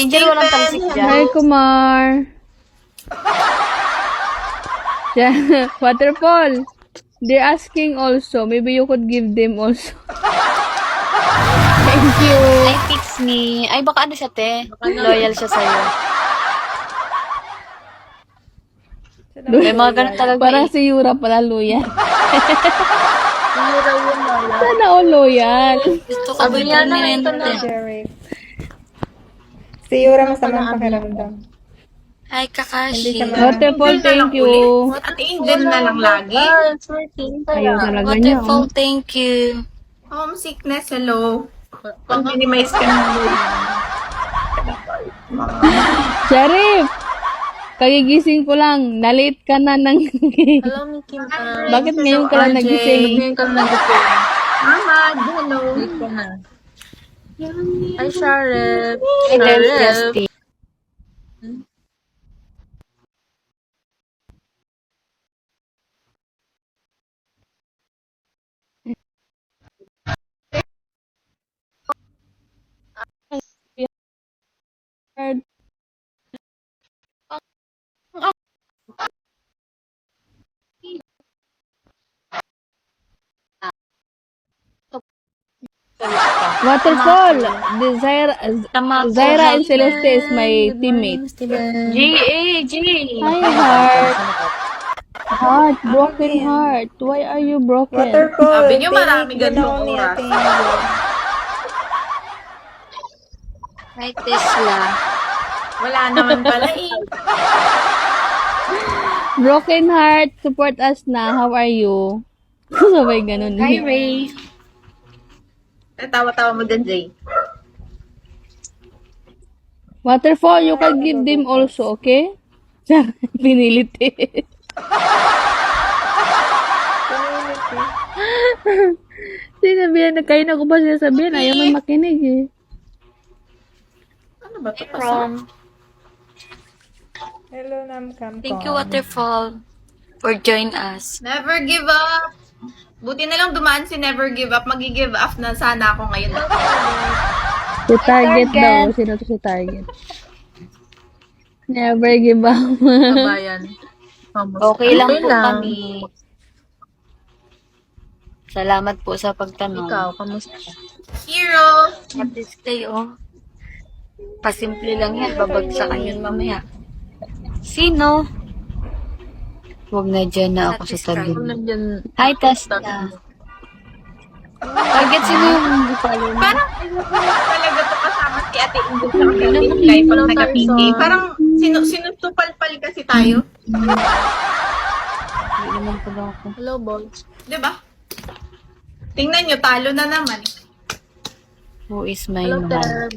Angel, walang talsik dyan. Hi, Kumar. Waterfall. They're asking also. Maybe you could give them also. Thank you. Ay, fix me. Ay, baka ano siya, te? Loyal siya sa'yo. May mga ganun talaga Parang eh. si Yura pala loyal. Yura yun, Lola. Sana all loyal. Gusto ko boyfriend ni Ente. Derek. Si Yura masamang pakiramdam. Hi, Kakashi. Waterfall, thank you. At Angel na lang lagi. Ayaw talaga niya. Waterfall, thank you. Homesickness, hello. Pag-minimize ka ng Sharif! Kagigising ko lang. Nalate ka na ng... Hello, Mickey. Bakit ngayon ka lang nagising? Ngayon ka lang nagising. Mama, hello. Hi, Sharif. Hi, there's Justin. Waterfall! Tama po. Zaira and Celeste is my teammate. G. Hi, Heart. Heart, broken heart. Why are you broken? Waterfall. Sabi niyo marami tinig ganung ginaw ni oras. Ate Angel. Hi, Tesla. Wala naman pala eh. Broken heart, support us na. How are you? Sabay ganun. Hi, Ray. Tawa-tawa mo dyan, Jay. Waterfall, you can give them also, okay? Pinilit eh. Sinabihan na kayo na ko ba sinasabihan? Ayaw man makinig eh. Ano ba ito? From. Hello, Namcam. Thank you, Waterfall, for join us. Never give up. Buti na lang dumaan si Never Give Up. Magi-give up na sana ako ngayon. Si Target daw. Sino to si Target? Never give up. Kabayan. Okay lang po kami. Salamat po sa pagtanong. Ikaw, kamusta? Hero! Happy stay, oh. Pasimple lang yan. Babagsakan yun mamaya. Sino? Huwag na dyan na ako sa tabi. Hi, Tesla. Target, sino yung hindi follow mo? Parang talaga to kasama si Ate Ingrid sa kapatid live pag nag-PK. Parang sinutupal-pal kasi tayo. Hindi naman pala ako. Hello, boys. Diba? Tingnan nyo, talo na naman. Who is my mahal?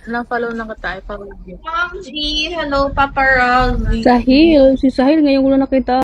Na-follow na kita. I follow you. Mom G, hello, paparazzi. Sahil. Si Sahil ngayon ko lang nakita.